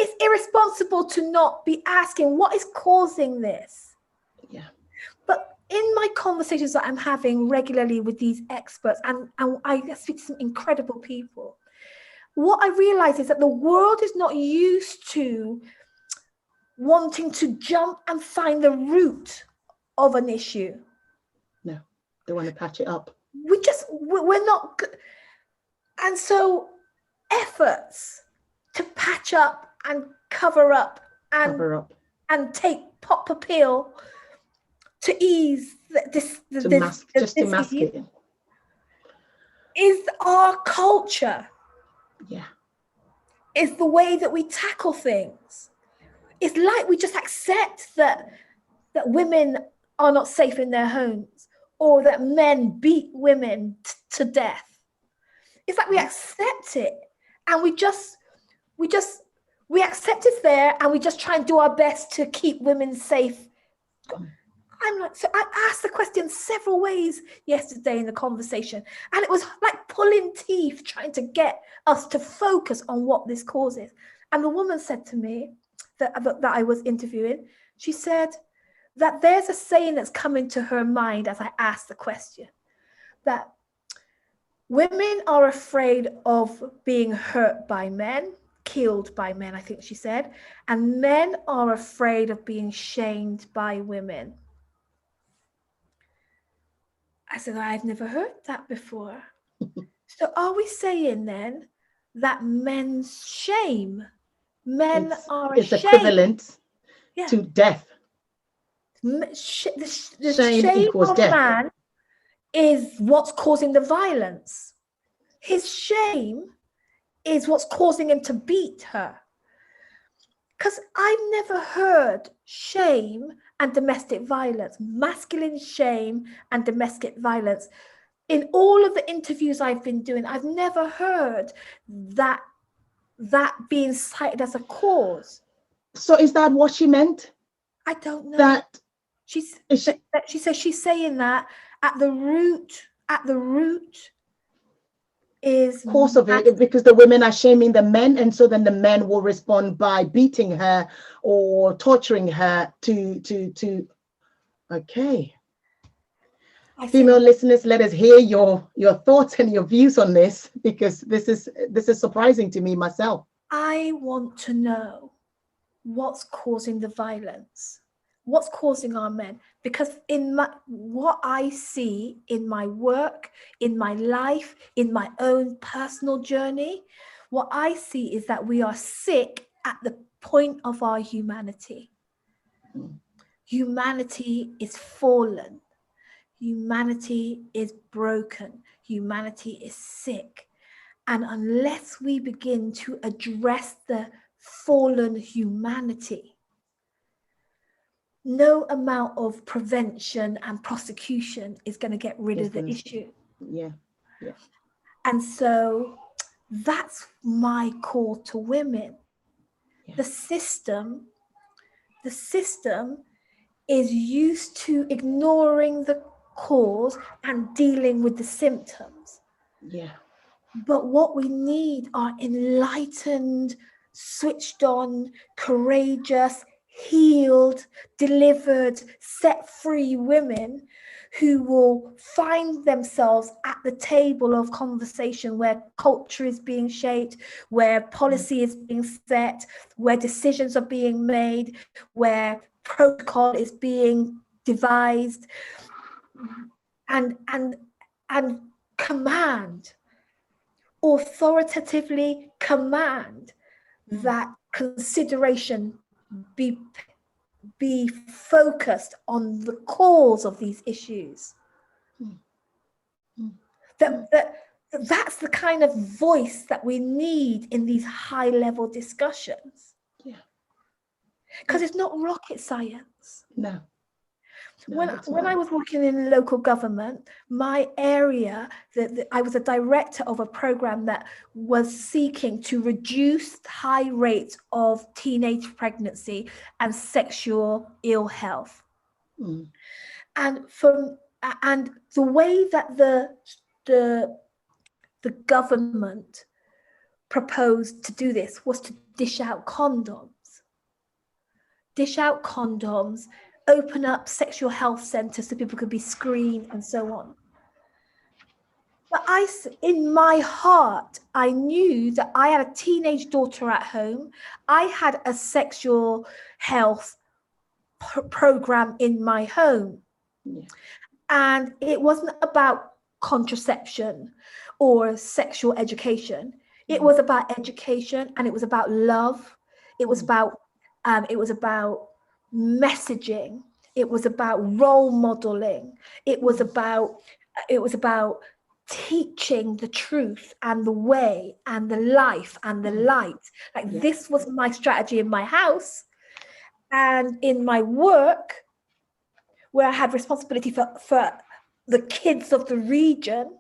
it's irresponsible to not be asking what is causing this. Yeah. But in my conversations that I'm having regularly with these experts, and I speak to some incredible people, what I realize is that the world is not used to wanting to jump and find the root of an issue. No, they want to patch it up. We're not. And so efforts to patch up and cover up and pop a pill to ease to mask it is our culture. Yeah. Is the way that we tackle things. It's like we just accept that women are not safe in their homes, or that men beat women to death. It's like we accept it, and we accept it's there, and we just try and do our best to keep women safe. So I asked the question several ways yesterday in the conversation, and it was like pulling teeth trying to get us to focus on what this causes. And the woman said to me that I was interviewing, she said that there's a saying that's come into her mind as I asked the question, that women are afraid of being hurt by men, killed by men, I think she said, and men are afraid of being shamed by women. I said, I've never heard that before. So are we saying then that men's shame, it's equivalent to death? The shame of death. Man is what's causing the violence. His shame is what's causing him to beat her. Because I've never heard shame and domestic violence, masculine shame and domestic violence. In all of the interviews I've been doing, I've never heard that being cited as a cause. So is that what she meant? I don't know. That she says she's saying that at the root is cause of it, because the women are shaming the men, and so then the men will respond by beating her or torturing her to okay. Female listeners, let us hear your thoughts and your views on this, because this is surprising to me myself. I want to know what's causing the violence, what's causing our men, because what I see in my work, in my life, in my own personal journey, what I see is that we are sick at the point of our humanity. Humanity is fallen. Humanity is broken. Humanity is sick. And unless we begin to address the fallen humanity, no amount of prevention and prosecution is going to get rid of the issue. Yeah. And so that's my call to women. Yeah. The system is used to ignoring the cause and dealing with the symptoms. Yeah. But what we need are enlightened, switched on, courageous, healed, delivered, set free women who will find themselves at the table of conversation where culture is being shaped, where policy is being set, where decisions are being made, where protocol is being devised, and authoritatively command that consideration be focused on the cause of these issues. That's the kind of voice that we need in these high-level discussions. Yeah. Because it's not rocket science. No. When I was working in local government, my area, I was a director of a program that was seeking to reduce high rates of teenage pregnancy and sexual ill health. And the way that the government proposed to do this was to dish out condoms, open up sexual health centers so people could be screened and so on. But in my heart, I knew that I had a teenage daughter at home. I had a sexual health program in my home. Yeah. And it wasn't about contraception or sexual education. It was about education, and it was about love. It was about messaging. It was about role modeling. It was about teaching the truth and the way and the life and the light. This was my strategy in my house, and in my work, where I had responsibility for the kids of the region.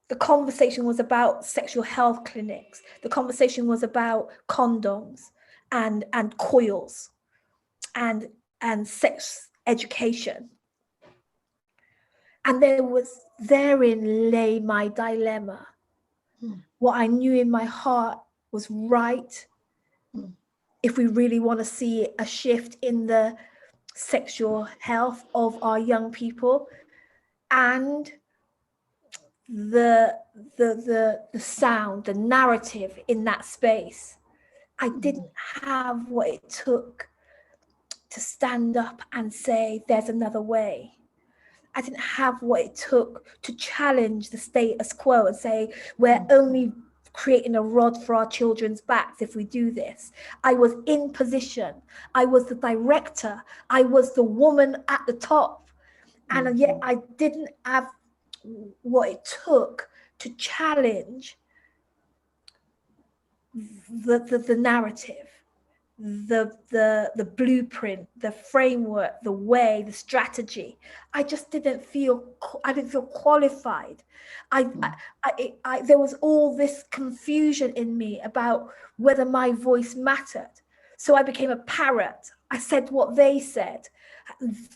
The conversation was about sexual health clinics. The conversation was about condoms and coils and sex education. And therein lay my dilemma. What I knew in my heart was right. If we really want to see a shift in the sexual health of our young people, and the sound, the narrative in that space, I didn't have what it took to stand up and say there's another way. I didn't have what it took to challenge the status quo and say we're only creating a rod for our children's backs if we do this. I was in position. I was the director. I was the woman at the top. And yet I didn't have what it took to challenge the narrative, the blueprint, the framework, the way, the strategy. I just didn't feel qualified. There was all this confusion in me about whether my voice mattered. So I became a parrot. I said what they said.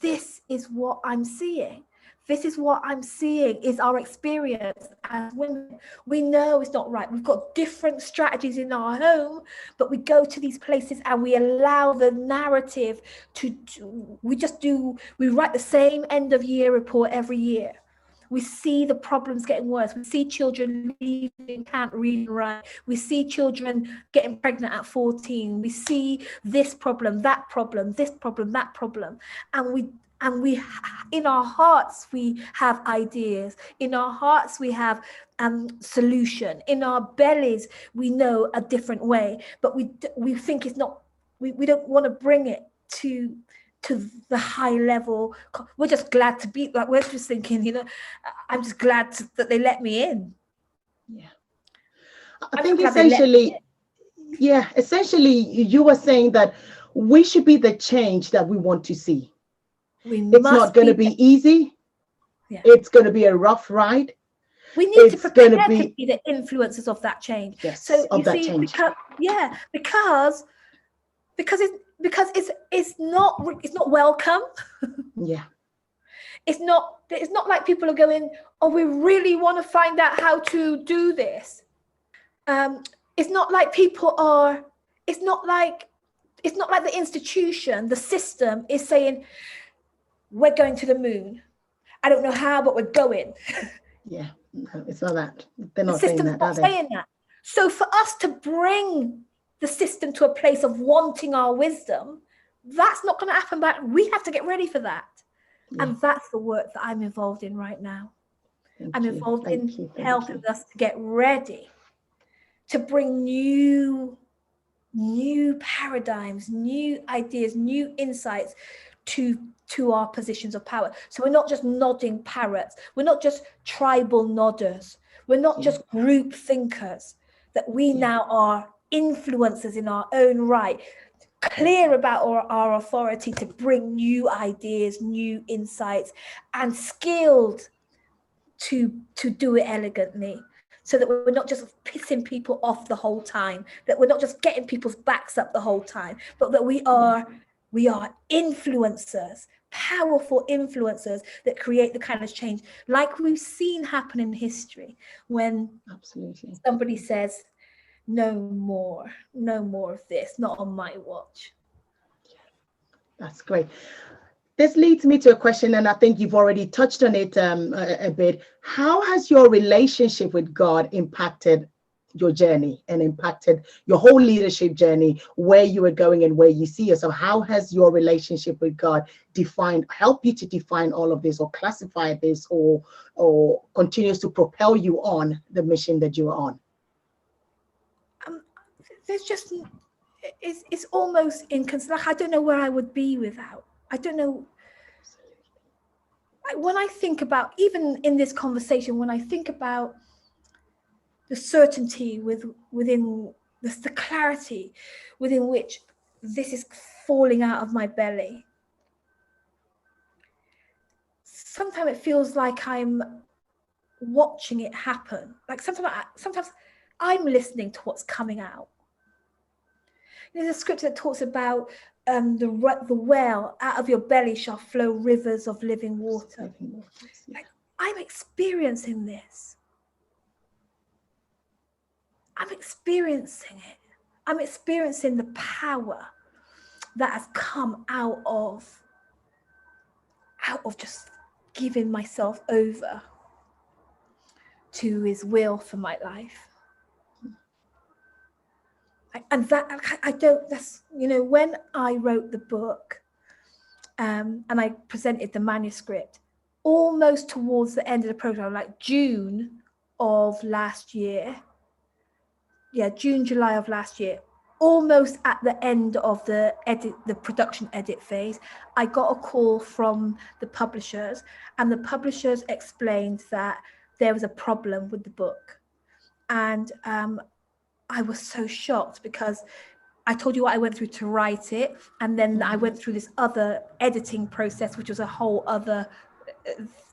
This is what I'm seeing. This is what I'm seeing is our experience as women. We know it's not right. We've got different strategies in our home, but we go to these places and we allow the narrative we write the same end of year report every year. We see the problems getting worse. We see children leaving, can't read and write. We see children getting pregnant at 14. We see this problem, that problem, this problem, that problem. And we in our hearts we have ideas, in our hearts we have solution, in our bellies we know a different way, but we think it's not, we don't want to bring it to the high level. We're just glad to be, like, we're just thinking, I'm just glad that they let me in. Yeah, I think essentially you were saying that we should be the change that we want to see. It's not going to be easy. Yeah. It's going to be a rough ride. We need to prepare to be the influencers of that change. Yes, so of that change. Because it's not welcome. Yeah. It's not like people are going, oh, we really want to find out how to do this. It's not like people are, it's not like the institution, the system is saying, we're going to the moon. I don't know how, but we're going. Yeah, no, it's not that. They're not saying that. The system's not saying that. So for us to bring the system to a place of wanting our wisdom, that's not going to happen. But we have to get ready for that. Yeah. And that's the work that I'm involved in right now. I'm involved in helping us to get ready to bring new paradigms, new ideas, new insights to our positions of power. So we're not just nodding parrots. We're not just tribal nodders. We're not just group thinkers. That we now are influencers in our own right, clear about our authority to bring new ideas, new insights, and skilled to do it elegantly. So that we're not just pissing people off the whole time, that we're not just getting people's backs up the whole time, but that we are influencers, powerful influencers that create the kind of change like we've seen happen in history when somebody says, no more of this, not on my watch. That's great. This leads me to a question, and I think you've already touched on it a bit. How has your relationship with God impacted your journey and impacted your whole leadership journey, where you are going and where you see yourself? How has your relationship with God helped you to define all of this, or classify this, or continues to propel you on the mission that you are on? There's just, it's almost inconsistent. Like, I don't know where I would be without. I don't know. When I think about, even in this conversation, when I think about the certainty within the clarity within which this is falling out of my belly, sometimes it feels like I'm watching it happen. Like sometimes I'm listening to what's coming out. There's a scripture that talks about the well, out of your belly shall flow rivers of living water. Like, I'm experiencing this. I'm experiencing it. I'm experiencing the power that has come out of just giving myself over to his will for my life. And that, when I wrote the book and I presented the manuscript, almost towards the end of the program, like June, July of last year, almost at the end of the production edit phase, I got a call from the publishers, and the publishers explained that there was a problem with the book. And I was so shocked, because I told you what I went through to write it, and then I went through this other editing process, which was a whole other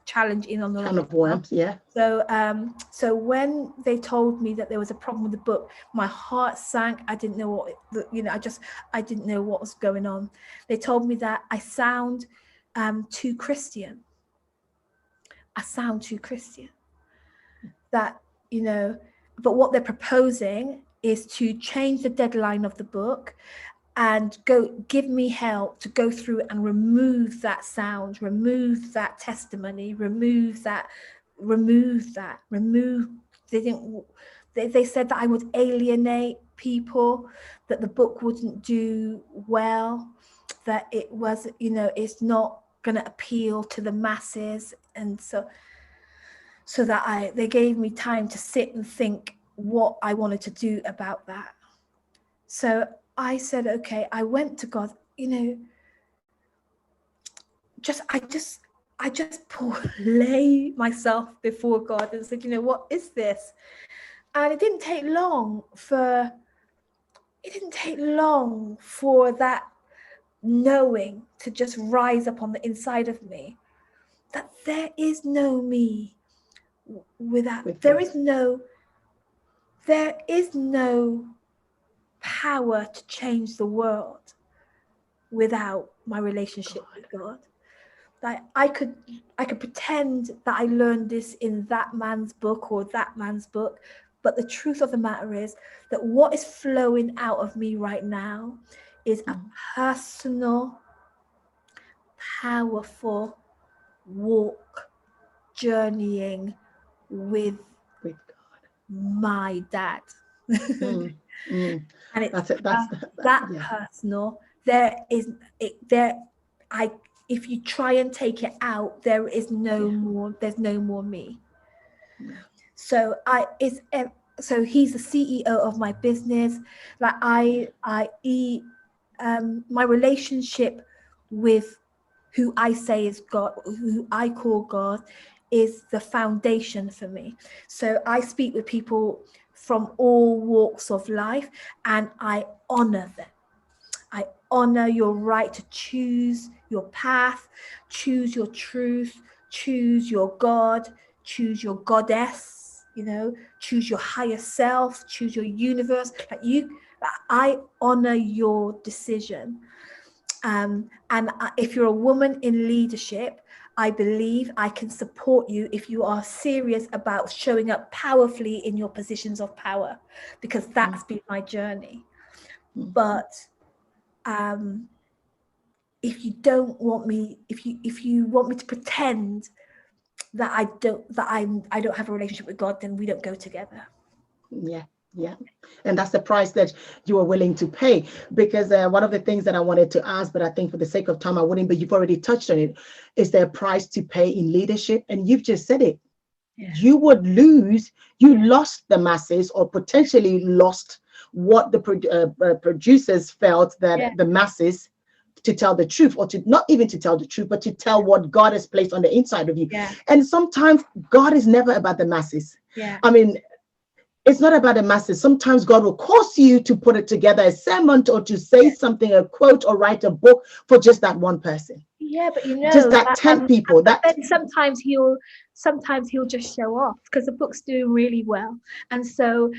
challenge on the kind of worms. Yeah. So when they told me that there was a problem with the book, my heart sank. I didn't know I didn't know what was going on. They told me that I sound too Christian. I sound too Christian. That, you know, but what they're proposing is to change the deadline of the book and give me help to go through and remove that sound, remove that testimony, remove. They said that I would alienate people, that the book wouldn't do well, that it was, you know, it's not going to appeal to the masses. And so that they gave me time to sit and think what I wanted to do about that. So I said, okay, I went to God, you know, I just lay myself before God and said, you know, what is this? And it didn't take long for that knowing to just rise up on the inside of me, that there is no me without, there is no power to change the world without my relationship with God. Like I could pretend that I learned this in that man's book or that man's book, but the truth of the matter is that what is flowing out of me right now is a personal, powerful walk, journeying with God, my dad. And it's that personal. If you try and take it out, there is no more. There's no more me. So so he's the CEO of my business. Like my relationship with who I say is God, who I call God, is the foundation for me. So I speak with people from all walks of life, and I honor them. I honor your right to choose your path, choose your truth, choose your God, choose your goddess, you know, choose your higher self, choose your universe. I honor your decision. And if you're a woman in leadership, I believe I can support you if you are serious about showing up powerfully in your positions of power, because that's been my journey. But if you don't want me, if you want me to pretend that I don't have a relationship with God, then we don't go together. Yeah. And that's the price that you are willing to pay. Because one of the things that I wanted to ask, but I think for the sake of time, I wouldn't, but you've already touched on it. Is there a price to pay in leadership? And you've just said it. You would lose, you lost the masses, or potentially lost what the producers felt that the masses, to tell the truth, or to not even to tell the truth, but to tell what God has placed on the inside of you. And sometimes God is never about the masses. I mean, it's not about the masses. Sometimes God will cause you to put it together, a sermon, or to say something, a quote, or write a book for just that one person. Yeah, but you know, just that 10 people. But then sometimes he'll just show off, because the book's doing really well, and so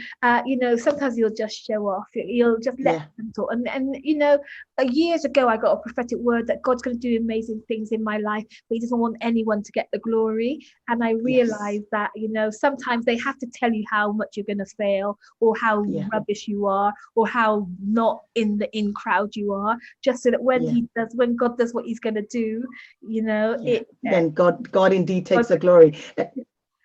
you know, sometimes he'll just show off. He'll just let them talk. And you know, years ago I got a prophetic word that God's going to do amazing things in my life, but He doesn't want anyone to get the glory. And I realized that, you know, sometimes they have to tell you how much you're going to fail, or how rubbish you are, or how not in the in crowd you are, just so that when God does what He's going to do, you know, then God indeed takes the glory.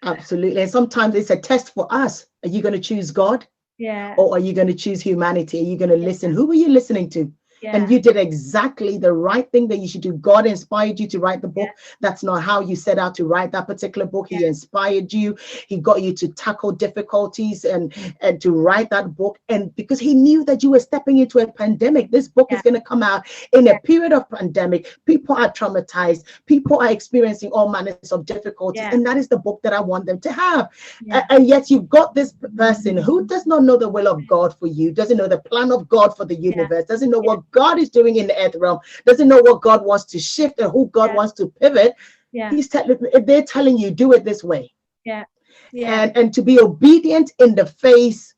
Absolutely. And sometimes it's a test for us. Are you going to choose God? Or are you going to choose humanity? Are you going to listen? Who are you listening to? And you did exactly the right thing that you should do. God inspired you to write the book. That's not how you set out to write that particular book. He inspired you. He got you to tackle difficulties and to write that book. And because He knew that you were stepping into a pandemic, this book is going to come out in a period of pandemic. People are traumatized. People are experiencing all manners of difficulties. And that is the book that I want them to have. And yet you've got this person who does not know the will of God for you, doesn't know the plan of God for the universe, doesn't know what God is doing in the earth realm, doesn't know what God wants to shift and who God wants to pivot. They're telling you, do it this way. And to be obedient in the face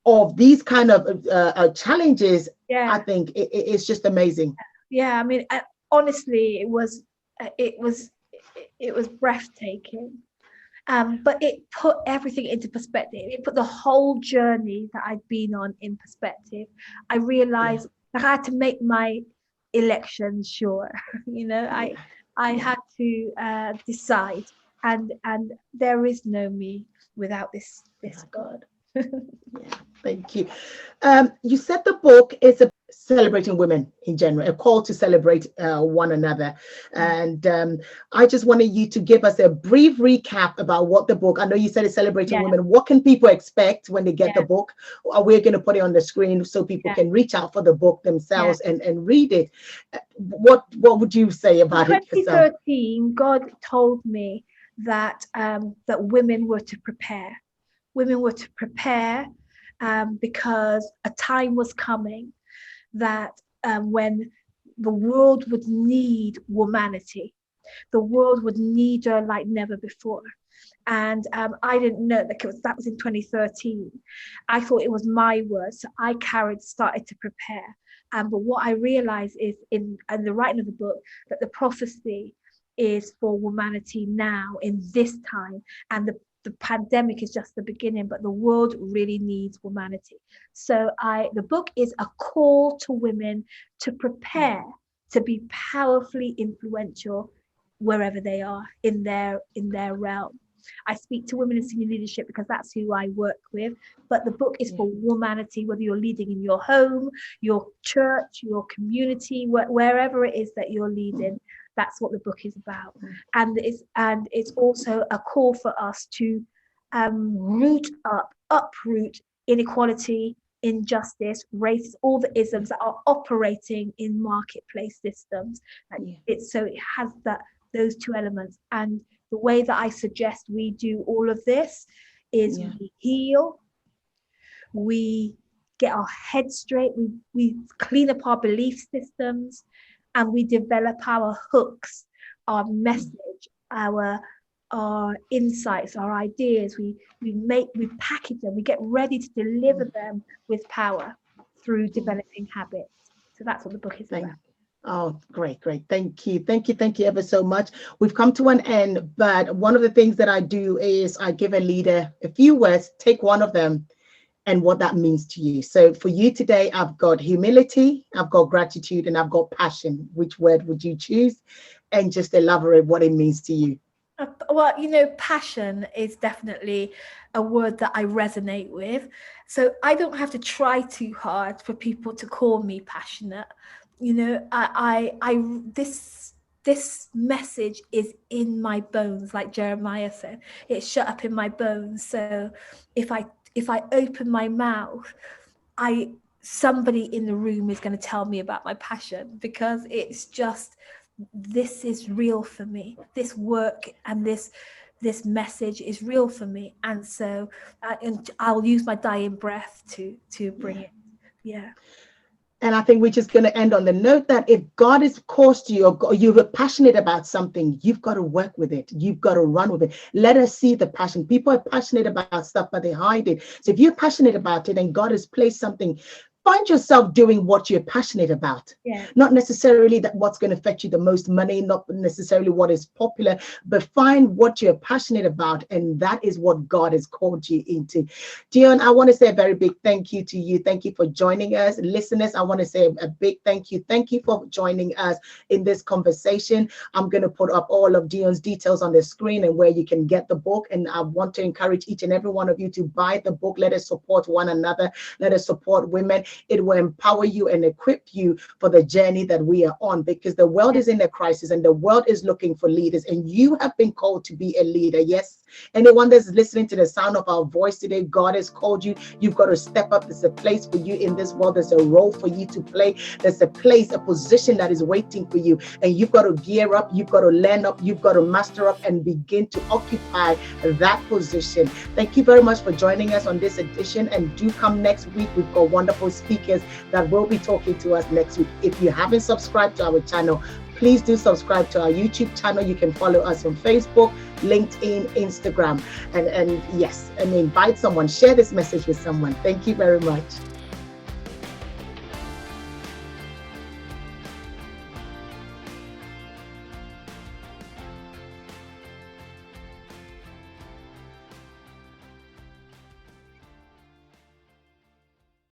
of these kind of challenges, I think it's just amazing. I mean, honestly, it was it was breathtaking. But it put everything into perspective. It put the whole journey that I'd been on in perspective. I realized that I had to make my election sure. I had to decide, and there is no me without this God. Thank you. You said the book is celebrating women in general, a call to celebrate one another. And I just wanted you to give us a brief recap about what the book, I know you said it's celebrating women. What can people expect when they get the book? We're going to put it on the screen so people can reach out for the book themselves and read it. What would you say about it yourself? In 2013, God told me that that women were to prepare. Women were to prepare because a time was coming that when the world would need womanity, the world would need her like never before. And I didn't know that was in 2013. I thought it was my words, so I started to prepare. But what I realized is in the writing of the book that the prophecy is for womanity now in this time, and the pandemic is just the beginning, but the world really needs womanity. So the book is a call to women to prepare to be powerfully influential wherever they are in their realm. I speak to women in senior leadership because that's who I work with, but the book is for womanity, whether you're leading in your home, your church, your community, wherever it is that you're leading. That's what the book is about. And it's also a call for us to uproot inequality, injustice, race, all the isms that are operating in marketplace systems. And it has those two elements. And the way that I suggest we do all of this is we heal, we get our head straight, we clean up our belief systems, and we develop our hooks, our message, our insights, our ideas. We package them, we get ready to deliver them with power through developing habits. So that's what the book is about. Oh, great. Thank you ever so much. We've come to an end, but one of the things that I do is I give a leader a few words, take one of them, and what that means to you. So for you today, I've got humility, I've got gratitude, and I've got passion. Which word would you choose? And just elaborate what it means to you. Well, passion is definitely a word that I resonate with. So I don't have to try too hard for people to call me passionate. This message is in my bones, like Jeremiah said. It's shut up in my bones. So if I open my mouth, somebody in the room is going to tell me about my passion, because it's just, this is real for me. This work and this message is real for me. And so I'll use my dying breath to bring it. Yeah. And I think we're just going to end on the note that if God has caused you, or you're passionate about something, you've got to work with it. You've got to run with it. Let us see the passion. People are passionate about stuff, but they hide it. So if you're passionate about it and God has placed something, find yourself doing what you're passionate about. Not necessarily that what's going to fetch you the most money, not necessarily what is popular, but find what you're passionate about, and that is what God has called you into. Dion, I want to say a very big thank you to you. Thank you for joining us. Listeners, I want to say a big thank you. Thank you for joining us in this conversation. I'm going to put up all of Dion's details on the screen and where you can get the book. And I want to encourage each and every one of you to buy the book. Let us support one another. Let us support women. It will empower you and equip you for the journey that we are on, because the world is in a crisis and the world is looking for leaders, and you have been called to be a leader. Yes, anyone that's listening to the sound of our voice today, God has called you. You've got to step up. There's a place for you in this world. There's a role for you to play. There's a place, a position that is waiting for you, and you've got to gear up. You've got to learn up. You've got to master up and begin to occupy that position. Thank you very much for joining us on this edition, and do come next week. We've got wonderful speakers that will be talking to us next week. If you haven't subscribed to our channel, please do subscribe to our YouTube channel. You can follow us on Facebook, LinkedIn, Instagram, and yes, and invite someone, share this message with someone. Thank you very much.